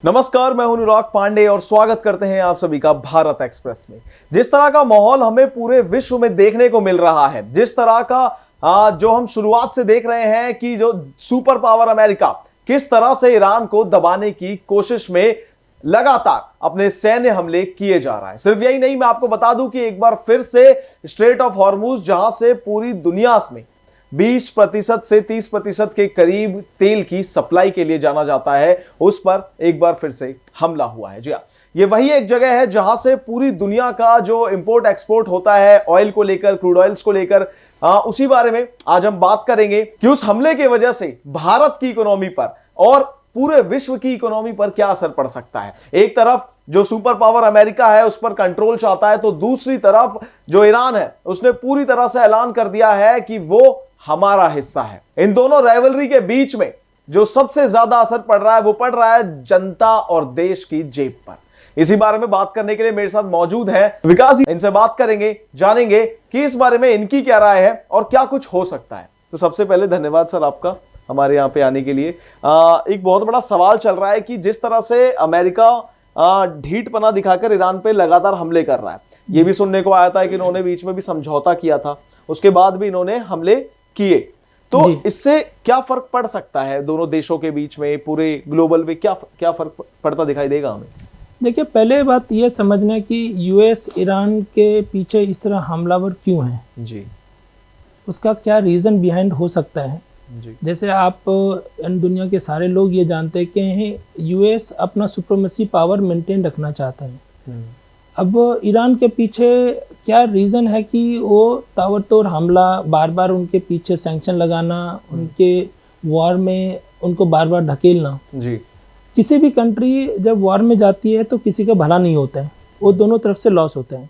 नमस्कार, मैं हूं अनुराग पांडे और स्वागत करते हैं आप सभी का भारत एक्सप्रेस में। जिस तरह का माहौल हमें पूरे विश्व में देखने को मिल रहा है, जिस तरह का जो हम शुरुआत से देख रहे हैं कि जो सुपर पावर अमेरिका किस तरह से ईरान को दबाने की कोशिश में लगातार अपने सैन्य हमले किए जा रहा है। सिर्फ यही नहीं, मैं आपको बता दूं कि एक बार फिर से स्ट्रेट ऑफ हॉर्मुज, जहां से पूरी दुनिया में 20% से 30% के करीब तेल की सप्लाई के लिए जाना जाता है, उस पर एक बार फिर से हमला हुआ है। जी हाँ, ये वही एक जगह है जहां से पूरी दुनिया का जो इंपोर्ट एक्सपोर्ट होता है ऑयल को लेकर, क्रूड ऑयल्स को लेकर, उसी बारे में आज हम बात करेंगे कि उस हमले की वजह से भारत की इकोनॉमी पर और पूरे विश्व की इकोनॉमी पर क्या असर पड़ सकता है। एक तरफ जो सुपर पावर अमेरिका है उस पर कंट्रोल चाहता है, तो दूसरी तरफ जो ईरान है उसने पूरी तरह से ऐलान कर दिया है कि वो हमारा हिस्सा है। इन दोनों राइवलरी के बीच में जो सबसे ज्यादा असर पड़ रहा है वो पड़ रहा है जनता और देश की जेब पर। इसी बारे में बात करने के लिए मेरे साथ मौजूद है विकास जी। इनसे बात करेंगे, जानेंगे कि इस बारे में इनकी क्या राय है और क्या कुछ हो सकता है। तो सबसे पहले धन्यवाद सर आपका हमारे यहाँ पे आने के लिए। एक बहुत बड़ा सवाल चल रहा है कि जिस तरह से अमेरिका ढीठपना दिखाकर ईरान पे लगातार हमले कर रहा है, ये भी सुनने को आया था कि इन्होंने बीच में भी समझौता किया था, उसके बाद भी इन्होंने हमले किए, तो इससे क्या फर्क पड़ सकता है दोनों देशों के बीच में, पूरे ग्लोबल में क्या फर्क पड़ता दिखाई देगा हमें? देखिए, पहले बात यह समझना कि यूएस ईरान के पीछे इस तरह हमलावर क्यों है जी, उसका क्या रीज़न बिहाइंड हो सकता है जी। जैसे आप दुनिया के सारे लोग ये जानते हैं कि यूएस अपना सुप्रीमेसी पावर मेंटेन रखना चाहता है। अब ईरान के पीछे क्या रीज़न है कि वो ताबड़तोड़ हमला, बार बार उनके पीछे सैंक्शन लगाना, उनके वॉर में उनको बार बार ढकेलना जी। किसी भी कंट्री जब वॉर में जाती है तो किसी का भला नहीं होता है, वो दोनों तरफ से लॉस होता है।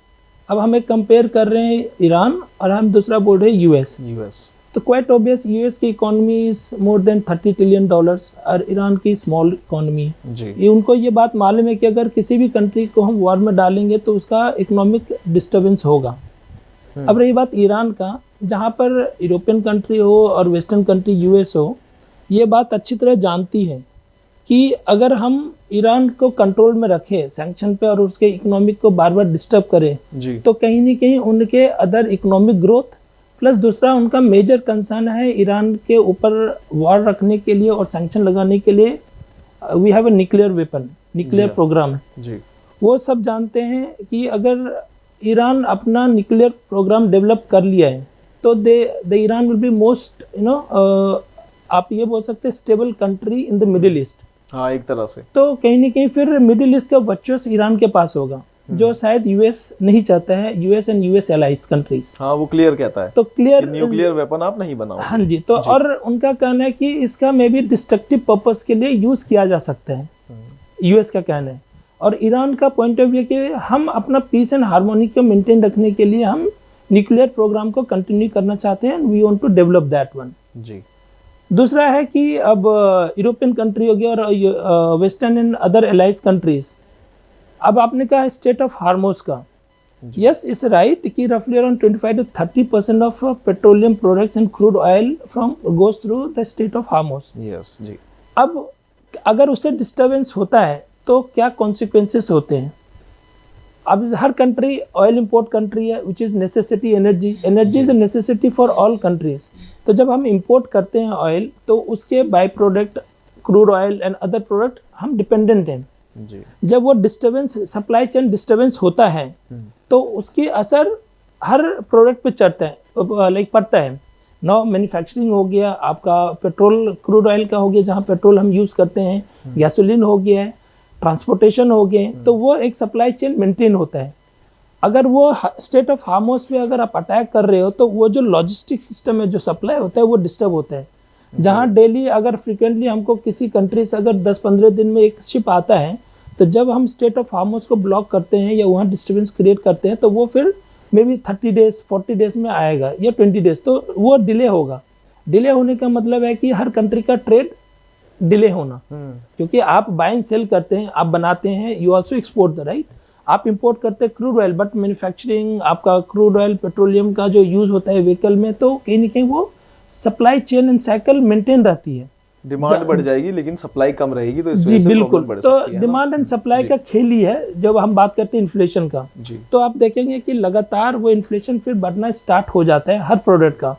अब हम एक कंपेयर कर रहे हैं ईरान और हम दूसरा बोल रहे हैं यूएस। तो क्वाइट ऑब्वियस, यूएस की economy is more than $30 trillion और ईरान की स्मॉल इकोनॉमी है। ये उनको ये बात मालूम है कि अगर किसी भी कंट्री को हम वॉर में डालेंगे तो उसका इकोनॉमिक डिस्टर्बेंस होगा। अब रही बात ईरान का, जहाँ पर यूरोपियन कंट्री हो और वेस्टर्न कंट्री यूएस हो, ये बात अच्छी तरह जानती है कि अगर हम ईरान को कंट्रोल में रखें सैंक्शन पे और उसके इकोनॉमिक को बार बार डिस्टर्ब करें तो कहीं ना कहीं उनके अदर इकोनॉमिक ग्रोथ, प्लस दूसरा उनका मेजर कंसर्न है ईरान के ऊपर वॉर रखने के लिए और सैंक्शन लगाने के लिए we have a nuclear weapon, nuclear programme जी। वो सब जानते हैं कि अगर ईरान अपना न्यूक्लियर प्रोग्राम डेवलप कर लिया है तो the Iran will be most आप ये बोल सकते हैं stable country in the middle east. हाँ, एक तरह से तो कहीं ना कहीं फिर मिडिल ईस्ट का वर्चुअस ईरान के पास होगा, जो शायद यूएस नहीं चाहता है, US and US allies countries. हाँ, वो क्लियर कहता है, तो क्लियर न्यूक्लियर वेपन आप नहीं बनाओ। हाँ जी, तो जी। और उनका कहना है कि इसका मे बी डिस्ट्रक्टिव पर्पस के लिए यूज किया जा सकता है, यूएस का कहना है। और ईरान का पॉइंट ऑफ व्यू कि हम अपना पीस एंड हार्मोनी को मेंटेन रखने के लिए हम न्यूक्लियर प्रोग्राम को कंटिन्यू करना चाहते हैं, we want to develop that one जी। दूसरा है कि अब यूरोपियन कंट्री हो गया और western and other allies countries. अब आपने कहा स्टेट ऑफ हार्मोस का, यस इज राइट कि रफली around 25 to 30% of petroleum products and crude oil from goes through the state of Hormuz. Yes जी। अब अगर उससे डिस्टर्बेंस होता है तो क्या कॉन्सिक्वेंसेस होते हैं? अब हर कंट्री ऑयल इंपोर्ट कंट्री है, which is necessity, energy is a necessity for all countries. तो जब हम इंपोर्ट करते हैं ऑयल तो उसके by product crude oil and other product हम डिपेंडेंट हैं जी। जब वो डिस्टर्बेंस, सप्लाई चेन डिस्टर्बेंस होता है तो उसकी असर हर प्रोडक्ट पे चढ़ता है, लाइक पड़ता है। नौ मैन्युफैक्चरिंग हो गया, आपका पेट्रोल क्रूड ऑयल का हो गया जहाँ पेट्रोल हम यूज़ करते हैं, गैसोलीन हो गया है, ट्रांसपोर्टेशन हो गए, तो वो एक सप्लाई चेन मेंटेन होता है। अगर वो स्टेट ऑफ हार्मोस पे अगर आप अटैक कर रहे हो तो वो जो लॉजिस्टिक सिस्टम है, जो सप्लाई होता है, वो डिस्टर्ब होता है। जहाँ डेली अगर फ्रिक्वेंटली हमको किसी कंट्री से अगर 10-15 दिन में एक शिप आता है, तो जब हम स्टेट ऑफ हार्मोस को ब्लॉक करते हैं या वहाँ डिस्टर्बेंस क्रिएट करते हैं तो वो फिर मे बी 30 डेज 40 डेज में आएगा या 20 डेज, तो वो डिले होगा। डिले होने का मतलब है कि हर कंट्री का ट्रेड डिले होना, क्योंकि आप बाय एंड सेल करते हैं, आप बनाते हैं, you also export the right. आप इंपोर्ट करते हैं क्रूड ऑयल, बट मैन्युफैक्चरिंग आपका क्रूड ऑयल पेट्रोलियम का जो यूज़ होता है व्हीकल में, तो कहीं ना कहीं वो supply chain and cycle maintain रहती है। डिमांड बढ़ जाएगी लेकिन सप्लाई कम रहेगी, तो इस वजह जी से बिल्कुल, बढ़ तो सकती है डिमांड एंड सप्लाई का खेल ही है जब हम बात करते हैं इन्फ्लेशन का। तो आप देखेंगे कि लगातार वो इन्फ्लेशन फिर बढ़ना स्टार्ट हो जाता है हर प्रोडक्ट का।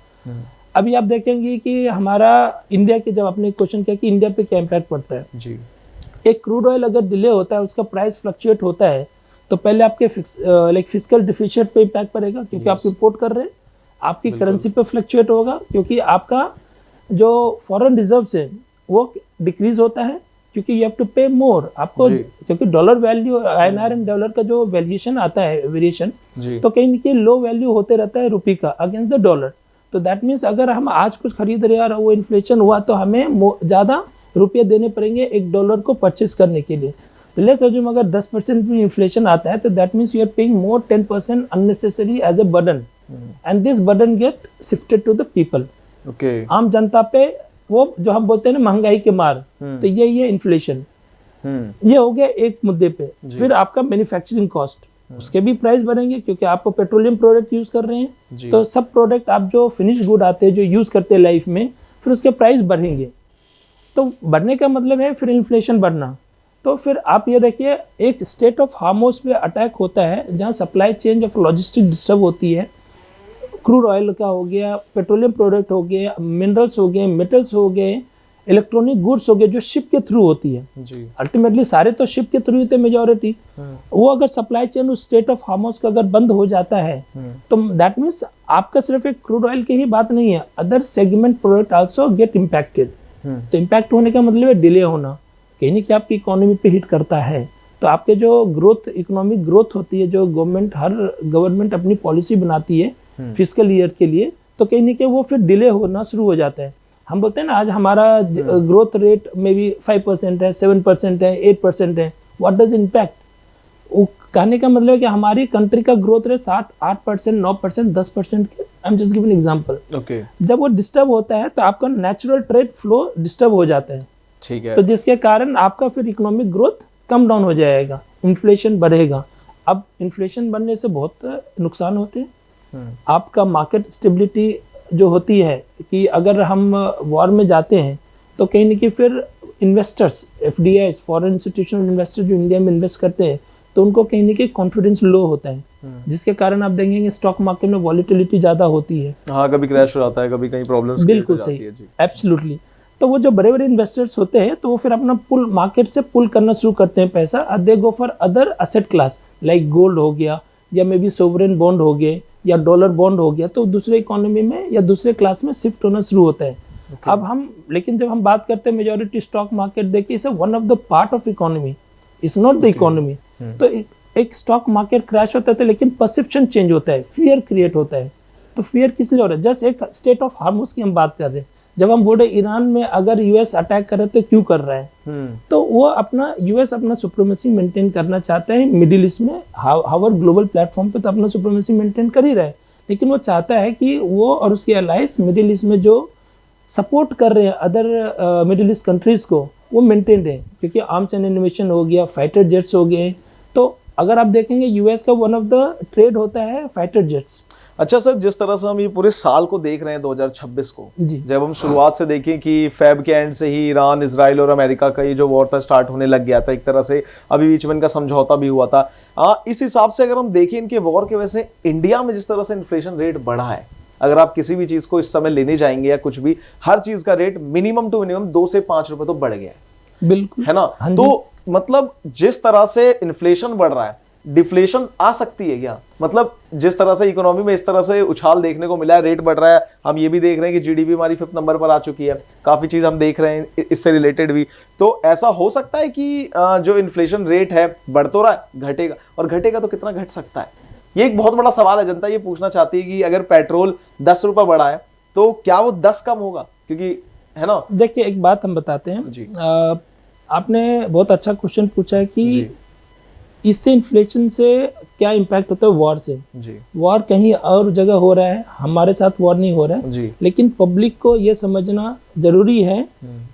अभी आप देखेंगे कि हमारा इंडिया के, जब आपने क्वेश्चन किया कि इंडिया पे क्या इम्पैक्ट पड़ता है जी, एक क्रूड ऑयल अगर डिले होता है, उसका प्राइस फ्लक्चुएट होता है, तो पहले आपके फिजिकल डिफिशिएंट पे इम्पैक्ट पड़ेगा क्योंकि आप इंपोर्ट कर रहे हैं, आपकी करेंसी पे फ्लक्चुएट होगा क्योंकि आपका जो फॉरेन रिजर्व्स है वो डिक्रीज होता है क्योंकि यू हैव टू पे मोर आपको, क्योंकि dollar value INR and dollar का जो वैल्यूएशन आता है वेरिएशन, तो कहीं ना कहीं लो वैल्यू होते रहता है रुपये का अगेंस्ट द डॉलर। तो दैट मीन्स अगर हम आज कुछ खरीद रहे हैं और वो इन्फ्लेशन हुआ तो हमें ज़्यादा रुपये देने पड़ेंगे $1 को परचेस करने के लिए। तो लेट्स अज्यूम अगर 10% में इन्फ्लेशन आता है तो that means you are paying more 10% unnecessary as a burden, and this burden get shifted to the people. आम जनता पे वो जो हम बोलते हैं ना महंगाई के मार, तो ये इन्फ्लेशन, ये हो गया एक मुद्दे पे। फिर आपका मैन्युफैक्चरिंग कॉस्ट, उसके भी प्राइस बढ़ेंगे क्योंकि आप पेट्रोलियम प्रोडक्ट यूज कर रहे हैं, तो सब प्रोडक्ट आप जो फिनिश गुड आते हैं जो यूज करते हैं लाइफ में, फिर उसके प्राइस बढ़ेंगे। तो बढ़ने का मतलब है फिर इन्फ्लेशन बढ़ना। तो फिर आप ये देखिए एक स्टेट ऑफ हार्मोस पे अटैक होता है जहाँ supply chain of logistic disturb होती है। क्रूड ऑयल का हो गया, पेट्रोलियम प्रोडक्ट हो गया, मिनरल्स हो गए, मेटल्स हो गए, इलेक्ट्रॉनिक गुड्स हो गए जो शिप के थ्रू होती है। अल्टीमेटली सारे तो शिप के थ्रू होते हैं मेजॉरिटी। वो अगर सप्लाई चेन उस स्टेट ऑफ हार्मोस का अगर बंद हो जाता है तो दैट मीन्स आपका सिर्फ एक क्रूड ऑयल की ही बात नहीं है, other segment product also get impacted. तो इम्पैक्ट होने का मतलब है डिले होना, कहीं ना कहीं आपकी इकोनॉमी पे हिट करता है। तो आपके जो ग्रोथ, इकोनॉमिक ग्रोथ होती है, जो गवर्नमेंट अपनी पॉलिसी बनाती है फिस्कल ईयर के लिए, तो कहीं ना कहीं वो फिर डिले होना शुरू हो जाता है। हम बोलते हैं ना आज हमारा ग्रोथ रेट में भी 5% है, 7% है, 8% है, व्हाट डज इम्पैक्ट? कहने का मतलब है कि हमारी कंट्री का ग्रोथ रेट 7, 8%, 9%, 10% के, I am just giving example. जब वो डिस्टर्ब होता है तो आपका नेचुरल ट्रेड फ्लो डिस्टर्ब हो जाता है, ठीक है, तो जिसके कारण आपका फिर इकोनॉमिक ग्रोथ कम डाउन हो जाएगा, इन्फ्लेशन बढ़ेगा। अब इन्फ्लेशन बढ़ने से बहुत नुकसान होते हैं। आपका मार्केट स्टेबिलिटी जो होती है कि अगर हम वॉर में जाते हैं तो कहीं ना कहीं फिर investors, FDIs, foreign institutional investor जो इंडिया में इन्वेस्ट करते हैं, तो उनको कहीं ना कहीं कॉन्फिडेंस लो होता है, जिसके कारण आप देखेंगे स्टॉक मार्केट में वॉलीटिलिटी ज़्यादा होती है। हाँ, कभी क्रैश हो जाता है, कभी कहीं प्रॉब्लम्स। बिल्कुल सही, एब्सोल्युटली। तो वो जो बड़े बड़े इन्वेस्टर्स होते हैं तो वो फिर अपना पुल मार्केट से पुल करना शुरू करते हैं पैसा, they go for other asset class like gold हो गया, या मे बी सोवरेन बॉन्ड हो गए, या डॉलर बॉन्ड हो गया, तो दूसरे इकोनॉमी में या दूसरे क्लास में शिफ्ट होना शुरू होता है। अब हम, लेकिन जब हम बात करते हैं मेजॉरिटी स्टॉक मार्केट देखिए, इसे one of the part of economy, is not the economy. तो एक स्टॉक मार्केट क्रैश होता है लेकिन परसेप्शन चेंज होता है, फियर क्रिएट होता है। तो फियर किस लिए हो रहा है? जस्ट एक स्टेट ऑफ हार्मोस की हम बात कर रहे हैं। जब हम बोल रहे ईरान में अगर US अटैक कर रहे तो क्यों कर रहा है, तो वो अपना US अपना सुप्रीमेसी मेंटेन करना चाहता है मिडिल ईस्ट में। हावर ग्लोबल प्लेटफॉर्म पे तो अपना सुप्रीमेसी मेंटेन कर ही रहा है, लेकिन वो चाहता है कि वो और उसके अलाइज मिडिल ईस्ट में जो सपोर्ट कर रहे हैं अदर मिडिल ईस्ट कंट्रीज को, वो मेंटेन रहे, क्योंकि आर्म्स एंड इनोवेशन हो गया, फाइटर जेट्स हो गए। तो अगर आप देखेंगे US का वन ऑफ द ट्रेड होता है फाइटर जेट्स। अच्छा सर, जिस तरह से हम ये पूरे साल को देख रहे हैं 2026 को, जब हम शुरुआत से देखें कि फेब के एंड से ही ईरान, इजराइल और अमेरिका का ये जो वॉर था स्टार्ट होने लग गया था, एक तरह से अभी बीच में इनका समझौता भी हुआ था। इस हिसाब से अगर हम देखें इनके वॉर की वजह से इंडिया में जिस तरह से इन्फ्लेशन रेट बढ़ा है, अगर आप किसी भी चीज को इस समय लेने जाएंगे या कुछ भी, हर चीज का रेट मिनिमम टू मिनिमम 2 से 5 रुपए तो बढ़ गया है। बिल्कुल, है ना? तो मतलब जिस तरह से इन्फ्लेशन बढ़ रहा है, डिफ्लेशन आ सकती है क्या? मतलब जिस तरह से इकोनॉमी में इस तरह से उछाल देखने को मिला है, रेट बढ़ रहा है, हम ये भी देख रहे हैं कि GDP हमारी 5th नंबर पर आ चुकी है, काफी चीज हम देख रहे हैं इससे रिलेटेड भी। तो ऐसा हो सकता है कि जो इन्फ्लेशन रेट है बढ़ तो रहा है, घटेगा, और घटेगा तो कितना घट सकता है? ये एक बहुत बड़ा सवाल है। जनता ये पूछना चाहती है कि अगर पेट्रोल 10 रुपए बढ़ा है तो क्या वो 10 कम होगा? क्योंकि है ना, देखिए एक बात हम बताते हैं, आपने बहुत अच्छा क्वेश्चन पूछा है कि इससे इन्फ्लेशन से क्या इम्पैक्ट होता है वॉर से। वॉर कहीं और जगह हो रहा है, हमारे साथ वॉर नहीं हो रहा है, लेकिन पब्लिक को ये समझना जरूरी है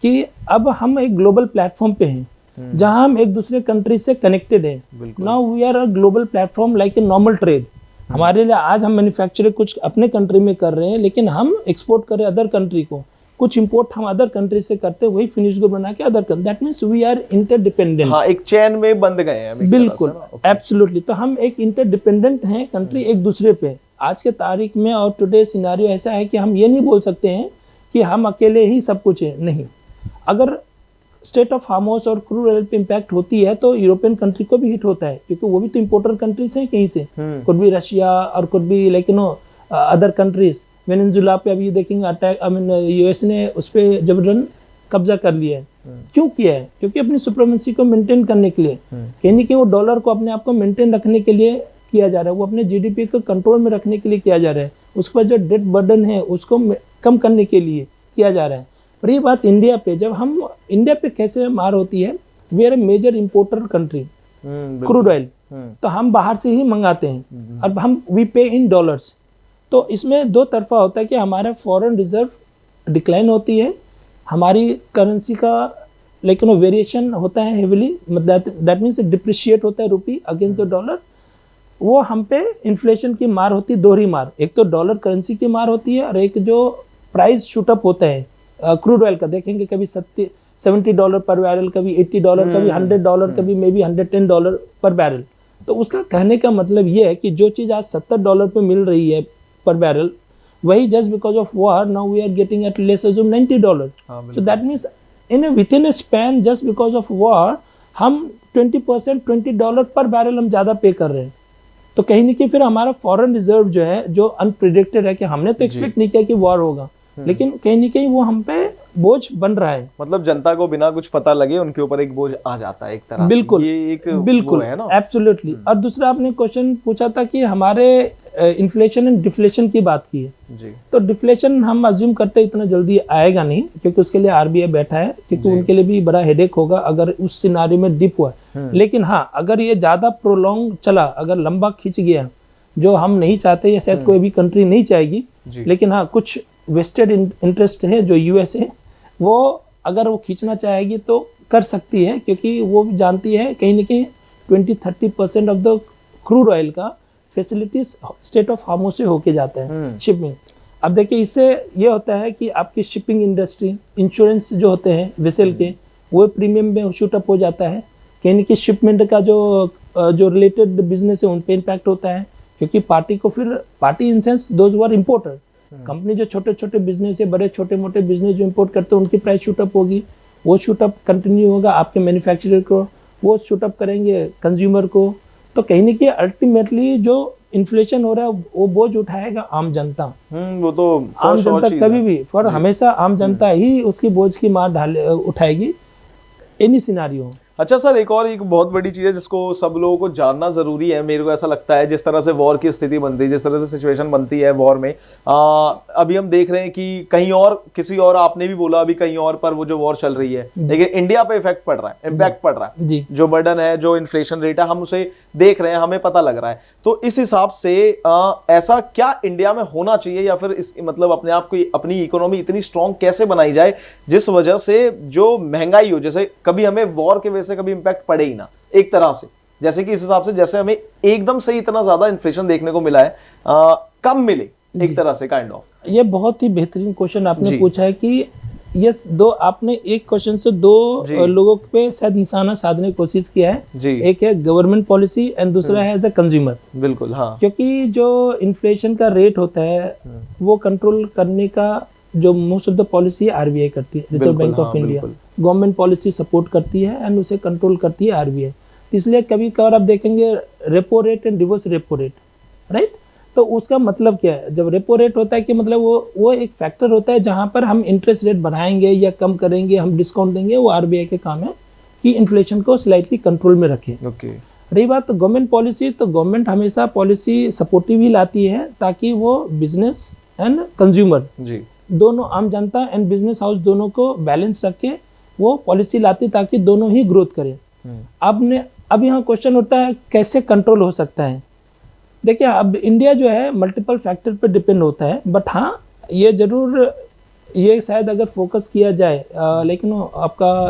कि अब हम एक ग्लोबल प्लेटफॉर्म पे हैं जहां हम एक दूसरे कंट्री से कनेक्टेड है। Now we are a global platform like a normal trade. हमारे लिए आज हम मैन्युफैक्चरिंग कुछ अपने कंट्री में कर रहे हैं, लेकिन हम एक्सपोर्ट कर रहे हैं अदर कंट्री को, कुछ इंपोर्ट हम अदर कंट्री से करते हैं, वही फिनिश गुड बना के other country, that means we are interdependent. हाँ, एक चेन में बंध गए हैं बिल्कुल, एब्सोल्युटली। तो हम एक इंटरडिपेंडेंट हैं कंट्री एक दूसरे पे। आज के तारीख में और टुडे सिनेरियो ऐसा है कि हम ये नहीं बोल सकते हैं कि हम अकेले ही सब कुछ है, नहीं। अगर स्टेट ऑफ हार्मोस और क्रूड ऑयल पे इम्पैक्ट होती है तो यूरोपियन कंट्री को भी हिट होता है, क्योंकि वो भी तो इम्पोर्टर कंट्रीज हैं कहीं से, कुड भी रशिया और कुड भी like you know other countries. Venezuela पे अभी देखेंगे अटैक, आई मीन यूएस ने उस पर जबरन कब्जा कर लिया है। क्यों किया है? क्योंकि अपनी सुप्रीमेसी को मेंटेन करने के लिए, कहीं ना कहीं वो डॉलर को अपने आप को मेंटेन रखने के लिए किया जा रहा है, वो अपने जीडीपी को कंट्रोल में रखने के लिए किया जा रहा है, उसके बाद जो डेट बर्डन है उसको कम करने के लिए किया जा रहा है। पर ये बात इंडिया पे, जब हम इंडिया पे कैसे मार होती है, we are a major importer country crude oil, तो हम बाहर से ही मंगाते हैं और हम वी पे इन डॉलर्स। तो इसमें दो तरफा होता है कि हमारा फॉरेन रिजर्व डिक्लाइन होती है, हमारी करेंसी का लेकिन वेरिएशन होता है हेविली, दैट मीन्स डिप्रिशिएट होता है रूपी अगेंस्ट द डॉलर। वो हम पे इन्फ्लेशन की मार होती है, दोहरी मार, एक तो डॉलर करेंसी की मार होती है और एक जो प्राइस शूटअप होता है क्रूड ऑयल का, देखेंगे कभी $70 पर बैरल, कभी $80, कभी $100, कभी मे बी $110 पर बैरल। तो उसका कहने का मतलब ये है कि जो चीज़ आज $70 पे मिल रही है पर बैरल, वही just because of war now we are getting at less assume $90। So that means within a span just because of war हम 20% $20 पर बैरल हम ज़्यादा पे कर रहे हैं। तो कहीं ना कहीं फिर हमारा फॉरेन रिजर्व जो है, जो अनप्रिडिक्टेड है, कि हमने तो एक्सपेक्ट नहीं किया कि वॉर होगा, लेकिन कहीं ना कहीं वो हम पे बोझ बन रहा है। मतलब जनता को बिना कुछ पता लगे उनके ऊपर एक बोझ आ जाता है एक तरह बिल्कुल से। ये एक बिल्कुल है ना, एब्सोल्युटली। और दूसरा आपने क्वेश्चन पूछा था कि हमारे इन्फ्लेशन एंड डिफ्लेशन की बात की है जी। तो डिफ्लेशन हम अज्यूम करते इतना जल्दी आएगा नहीं, क्योंकि उसके लिए आरबीआई बैठा है, क्योंकि उनके लिए भी बड़ा हेडेक होगा अगर उस सिनारी में डिप हुआ। लेकिन हाँ, अगर ये ज्यादा प्रोलॉन्ग चला, अगर लंबा खिंच गया, जो हम नहीं चाहते, या शायद कोई भी कंट्री नहीं चाहेगी, लेकिन हाँ कुछ वेस्टेड इंटरेस्ट है जो यूएस है, वो अगर वो खींचना चाहेगी तो कर सकती है, क्योंकि वो भी जानती है कहीं ना कहीं 20-30% ऑफ द क्रूड ऑयल का फैसिलिटीज स्टेट ऑफ हार्मोस से होके जाता है शिपिंग। अब देखिए, इससे ये होता है कि आपकी शिपिंग इंडस्ट्री, इंश्योरेंस जो होते हैं वेसल के, वो प्रीमियम में शूटअप हो जाता है। कहीं ना कहीं शिपमेंट का जो रिलेटेड बिजनेस है उन पे इम्पैक्ट होता है, क्योंकि पार्टी को फिर, party in sense those were importer, company जो छोटे छोटे बिजनेस है, बड़े छोटे मोटे बिजनेस जो इंपोर्ट करते हैं, उनकी प्राइस शूटअप होगी, वो शूटअप कंटिन्यू होगा आपके मैन्युफैक्चरर को, वो शूटअप करेंगे कंज्यूमर को। तो कहीं ना कहीं अल्टीमेटली जो इन्फ्लेशन हो रहा है वो बोझ उठाएगा आम जनता। वो तो आम जनता कभी भी फॉर हमेशा आम जनता ही उसकी बोझ की मार उठाएगी एनी सिनारियो। अच्छा सर, एक बहुत बड़ी चीज़ है जिसको सब लोगों को जानना ज़रूरी है, मेरे को ऐसा लगता है, जिस तरह से वॉर की स्थिति बनती है, जिस तरह से सिचुएशन बनती है वॉर में, अभी हम देख रहे हैं कि कहीं और, किसी और, आपने भी बोला अभी कहीं और पर वो जो वॉर चल रही है, लेकिन इंडिया पे इफेक्ट पड़ रहा है, इम्पैक्ट पड़ रहा है जी। जो बर्डन है, जो इन्फ्लेशन रेट है, हम उसे देख रहे हैं, हमें पता लग रहा है। तो इस हिसाब से ऐसा क्या इंडिया में होना चाहिए, या फिर इस मतलब अपने आप को, अपनी इकोनॉमी इतनी स्ट्रॉन्ग कैसे बनाई जाए जिस वजह से जो महंगाई हो, जैसे कभी हमें वॉर के वजह से कभी इम्पैक्ट पड़े ही ना, एक तरह से, जैसे कि इस हिसाब से जैसे हमें एकदम से इतना ज्यादा इन्फ्लेशन देखने को मिला है, कम मिले एक तरह से, काइंड ऑफ। ये बहुत ही बेहतरीन क्वेश्चन आपने पूछा है कि ये दो, आपने एक क्वेश्चन से दो लोगों पे शायद निशाना साधने की कोशिश किया है जी। एक है गवर्नमेंट पॉलिसी एंड दूसरा है एज ए कंज्यूमर। बिल्कुल हाँ, क्योंकि जो इन्फ्लेशन का रेट होता है वो कंट्रोल करने का जो most of the policy RBI करती है, reserve bank of India. Government policy support करती है एंड उसे कंट्रोल करती है आरबीआई। तो इसलिए कभी कभार आप देखेंगे repo rate and reverse repo rate, right. तो उसका मतलब क्या है, जब रेपो रेट होता है कि मतलब वो एक फैक्टर होता है जहां पर हम इंटरेस्ट रेट बढ़ाएंगे या कम करेंगे, हम डिस्काउंट देंगे, वो आरबीआई के काम है कि इन्फ्लेशन को स्लाइटली कंट्रोल में रखे। रही बात गवर्नमेंट पॉलिसी, तो गवर्नमेंट हमेशा पॉलिसी सपोर्टिव ही लाती है ताकि वो बिजनेस एंड कंज्यूमर दोनों, आम जनता एंड बिजनेस हाउस दोनों को बैलेंस रख के वो पॉलिसी लाती ताकि दोनों ही ग्रोथ करें। अब यहाँ क्वेश्चन होता है कैसे कंट्रोल हो सकता है। देखिए, अब इंडिया जो है मल्टीपल फैक्टर पर डिपेंड होता है, बट हाँ ये जरूर, ये शायद अगर फोकस किया जाए, लेकिन आपका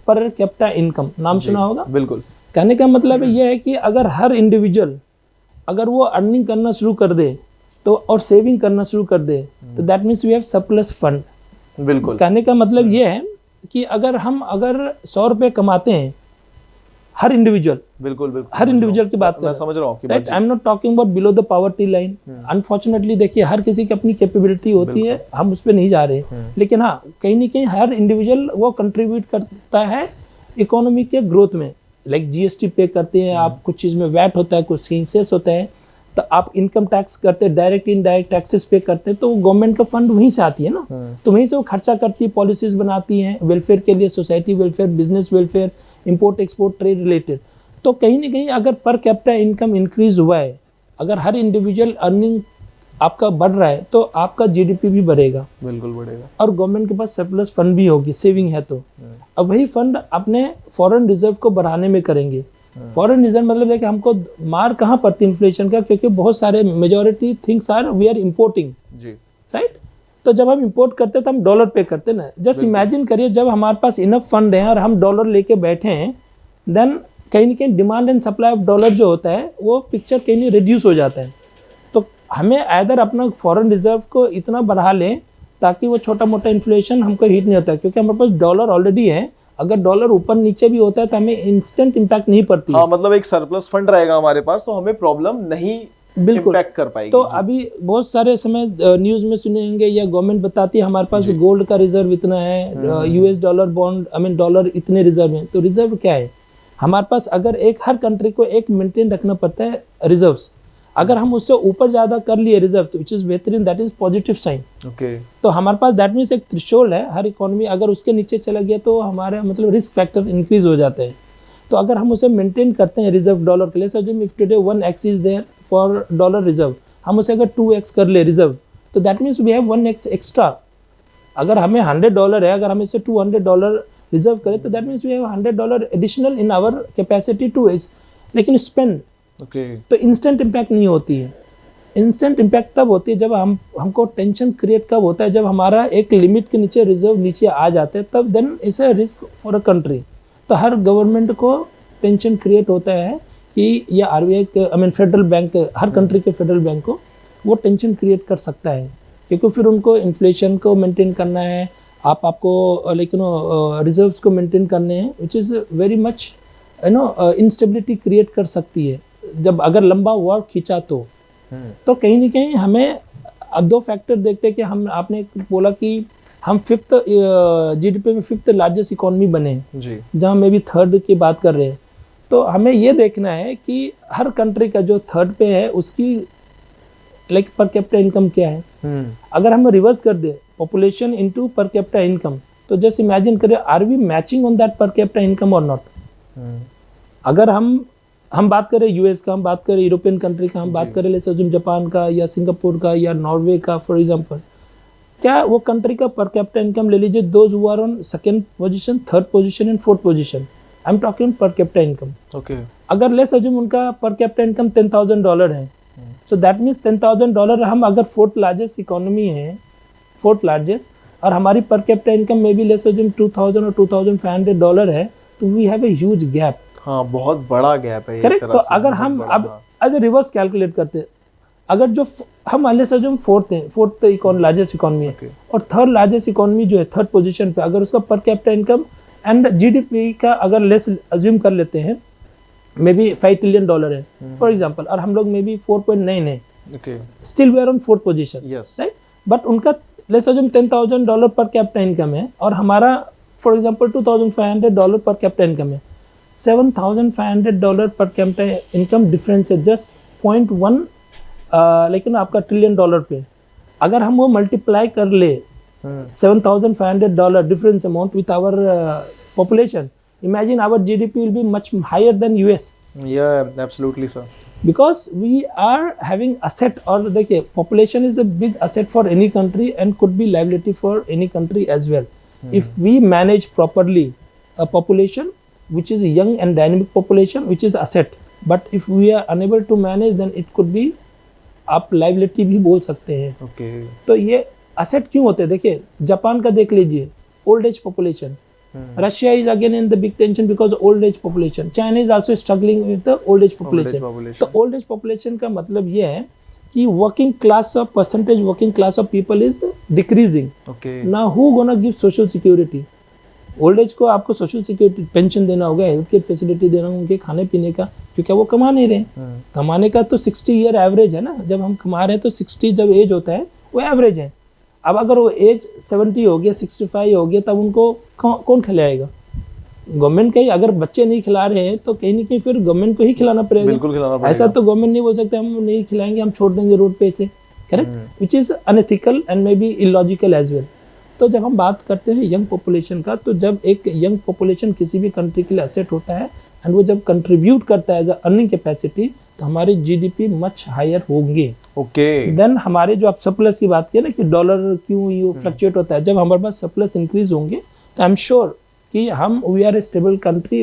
पर कैपिटा इनकम नाम सुना होगा। बिल्कुल। कहने का मतलब ये है कि अगर हर इंडिविजुअल अगर वो अर्निंग करना शुरू कर दे तो, और सेविंग करना शुरू कर दे, तो that means we have surplus fund बिल्कुल। कहने का मतलब ये है कि अगर 100 रुपए कमाते हैं हर इंडिविजुअल, बिल्कुल हर इंडिविजुअल की बात कर, मैं समझ रहा हूँ आपकी बात। I am not talking about below the poverty line. Unfortunately देखिए हर किसी की अपनी कैपेबिलिटी होती है, हम उस पर नहीं जा रहे, लेकिन हाँ कहीं ना कहीं हर इंडिविजुअल वो कंट्रीब्यूट करता है इकोनॉमी के ग्रोथ में। लाइक जीएसटी पे करते हैं आप, कुछ चीज़ में वैट होता है, कुछ सेस होता है, तो आप इनकम टैक्स करते हैं, डायरेक्ट इनडायरेक्ट टैक्सेस पे करते हैं, तो गवर्नमेंट का फंड वहीं से आती है ना, तो वहीं से वो खर्चा करती है, पॉलिसीज बनाती हैं वेलफेयर के लिए, society welfare, business welfare, import export, trade related. तो कहीं ना कहीं अगर पर कैपिटा इनकम इंक्रीज हुआ है, अगर हर इंडिविजुअल अर्निंग आपका बढ़ रहा है, तो आपका जीडीपी भी बढ़ेगा, बिल्कुल बढ़ेगा, और गवर्नमेंट के पास सरप्लस फंड भी होगी, सेविंग है तो। अब वही फंड अपने फॉरेन रिजर्व को बढ़ाने में करेंगे। फॉरेन रिजर्व मतलब है कि हमको मार कहाँ पड़ती इन्फ्लेशन का, क्योंकि बहुत सारे majority things are we are importing, right. तो जब हम इंपोर्ट करते हैं तो हम डॉलर पे करते हैं ना। जस्ट इमेजिन करिए जब हमारे पास इनफ फंड है और हम डॉलर लेके बैठे हैं, देन कहीं ना कहीं demand and supply of dollar जो होता है वो पिक्चर कहीं नहीं रिड्यूस हो जाता है। तो हमें आइदर अपना फॉरेन रिजर्व को इतना बढ़ा लें ताकि वो छोटा मोटा इन्फ्लेशन हमको हिट नहीं होता है, क्योंकि हमारे पास डॉलर ऑलरेडी है। अगर डॉलर ऊपर नीचे भी होता है तो हमें इंस्टेंट इम्पैक्ट नहीं पड़ती। हाँ, मतलब एक सरप्लस फंड रहेगा हमारे पास तो हमें प्रॉब्लम नहीं इम्पैक्ट कर पाएगी। तो अभी बहुत सारे समय न्यूज में सुनेंगे या गवर्नमेंट बताती है हमारे पास गोल्ड का रिजर्व इतना है, US dollar bond, I mean dollar इतने रिजर्व हैं। तो रिजर्व क्या है हमारे पास? अगर हर कंट्री को एक मेंटेन रखना पड़ता है रिजर्व्स। अगर हम उससे ऊपर ज्यादा कर लिए रिजर्व, तो विच इज बेहतरीन, that is positive sign. Okay, तो हमारे पास दैट मीन्स एक थ्रेशोल्ड है हर इकोनॉमी, अगर उसके नीचे चला गया तो हमारे मतलब रिस्क फैक्टर इंक्रीज हो जाता है। तो अगर हम उसे मेंटेन करते हैं रिजर्व डॉलर के लिए, so if today 1x is there for dollar reserve, हम उसे अगर 2x कर ले रिजर्व, तो that means we have 1x extra. अगर हमें $100 है, अगर हम इसे $200 रिजर्व करें, तो that means we have $100 additional in our capacity to is, लेकिन स्पेंड। तो इंस्टेंट इम्पैक्ट नहीं होती है। इंस्टेंट इम्पैक्ट तब होती है जब हमको टेंशन क्रिएट कब होता है, जब हमारा एक लिमिट के नीचे रिजर्व नीचे आ जाते हैं, तब then is a risk for a country. तो हर गवर्नमेंट को टेंशन क्रिएट होता है कि या RBI I mean federal bank, हर कंट्री के फेडरल बैंक को वो टेंशन क्रिएट कर सकता है, क्योंकि फिर उनको इन्फ्लेशन को मेंटेन करना है, आपको लाइक रिजर्व्स को मेंटेन करने हैं, which is very much instability create कर सकती है जब अगर लंबा वॉर खींचा तो कहीं ना कहीं हमें अब दो फैक्टर देखते हैं कि हम, आपने बोला कि हम 5th जीडीपी में 5th लार्जेस्ट इकोनॉमी बने हैं, जहाँ में भी 3rd की बात कर रहे हैं। तो हमें ये देखना है कि हर कंट्री का जो 3rd पे है उसकी लाइक पर कैपिटा इनकम क्या है। अगर हम रिवर्स कर दे population into per capita income, तो जस्ट इमेजिन करें are we matching on that per capita income और नॉट। अगर हम बात करें यूएस का, हम बात करें यूरोपियन कंट्री का, हम बात करें ले जापान का या सिंगापुर का या नॉर्वे का फॉर एग्जांपल, क्या वो कंट्री का पर कैपिटा इनकम ले लीजिए, those who are on 2nd position, 3rd position and 4th position, I am talking per capita income. Okay, अगर लेट्स अज्यूम उनका पर कैपिटा इनकम $10,000 है, सो दैट मीन्स $10,000 हम अगर 4th लार्जेस्ट इकोनॉमी है, 4th लार्जेस्ट, और हमारी पर कैपिटा इनकम में भी लेट्स अज्यूम $2,000 और $2,500 है, तो we have a huge gap. हाँ, बहुत बड़ा गैप है। करेक्ट। तो अगर हम अब अगर रिवर्स कैलकुलेट करते हैं, अगर जो हम let's assume 4th largest economy है और 3rd लार्जेस्ट इकोनॉमी जो है 3rd पोजीशन पे, अगर उसका पर कैपिटा इनकम एंड जीडीपी का अगर लेस अज्यूम कर लेते हैं, मे बी $5 ट्रिलियन है फॉर एग्जांपल, और हम लोग मे बी 4.9 है, still we are on 4th position, right. But उनका let's assume $10,000 per capita income है और हमारा फॉर एग्जांपल $2,500 पर कैपिटा इनकम है। $7,500 पर कैपिटा इनकम डिफरेंस है, जस्ट 0.1 लेकिन आपका $1 ट्रिलियन पे। अगर हम वो मल्टीप्लाई कर ले $7,500 difference amount with our population, imagine our GDP will be much higher than US. Yeah, absolutely, sir. Because we are having asset, और देखिए population is a big asset for any country and could be liability for any country as well. If we manage properly a population which is a young and dynamic population which is asset, but if we are unable to manage then it could be आप liability भी बोल सकते हैं। Okay. तो ये asset क्यों होते हैं? देखिए जापान का देख लीजिए, old age population. Russia is again in the big tension because of old age population. China is also struggling with the old age population. तो old age population का मतलब ये है कि working class of percentage working class of people is decreasing. Now who gonna give social security? Old age को आपको social security pension देना होगा, हेल्थ केयर फैसिलिटी देना, उनके खाने पीने का, क्योंकि वो कमा नहीं रहे। कमाने का तो 60 ईयर एवरेज है ना, जब हम कमा रहे हैं तो 60 जब एज होता है वो एवरेज है। अब अगर वो एज 70 हो गया, 65 हो गया, तब उनको कौन खिलाएगा? गवर्नमेंट का ही। अगर बच्चे नहीं खिला रहे हैं तो कहीं ना कहीं फिर गवर्नमेंट को ही खिलाना पड़ेगा। बिल्कुल खिलाना पड़ेगा। ऐसा तो गवर्नमेंट नहीं बोल सकते हम नहीं खिलाएंगे, हम छोड़ देंगे रोड पे से, correct, which is unethical and maybe illogical as well. तो जब हम बात करते हैं यंग पॉपुलेशन का, तो जब एक यंग पॉपुलेशन किसी भी कंट्री के लिए एसेट होता है एंड वो जब कंट्रीब्यूट करता है एज अर्निंग कैपेसिटी, तो हमारी जीडीपी मच हायर होंगे। देन हमारे जो आप सरप्लस की बात किया ना कि डॉलर क्यों ये फ्लक्चुएट होता है, जब हमारे पास सरप्लस इंक्रीज होंगे तो आई एम श्योर कि हम we are a stable country,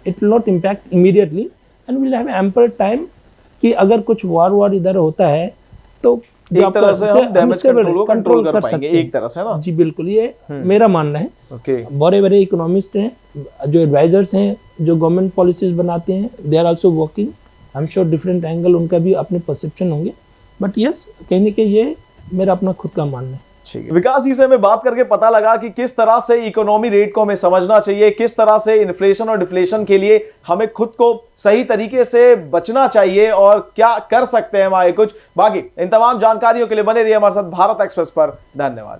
it will not impact immediately and will have ample time कि अगर कुछ वार इधर होता है तो एक तरह से हम डैमेज कंट्रोल कर पाएंगे एक तरह से ना। जी बिल्कुल, ये मेरा मानना है। बड़े बड़े इकोनॉमिस्ट हैं, जो एडवाइजर्स हैं, जो गवर्नमेंट पॉलिसीज बनाते हैं, they are also working. I am sure different angle उनका भी अपने परसेप्शन होंगे, बट यस कहीं ना कहीं ये मेरा अपना खुद का मानना है। विकास जी से हमें बात करके पता लगा कि किस तरह से इकोनॉमी रेट को हमें समझना चाहिए, किस तरह से इन्फ्लेशन और डिफ्लेशन के लिए हमें खुद को सही तरीके से बचना चाहिए और क्या कर सकते हैं हमारे कुछ। बाकी इन तमाम जानकारियों के लिए बने रहिए हमारे साथ भारत एक्सप्रेस पर। धन्यवाद।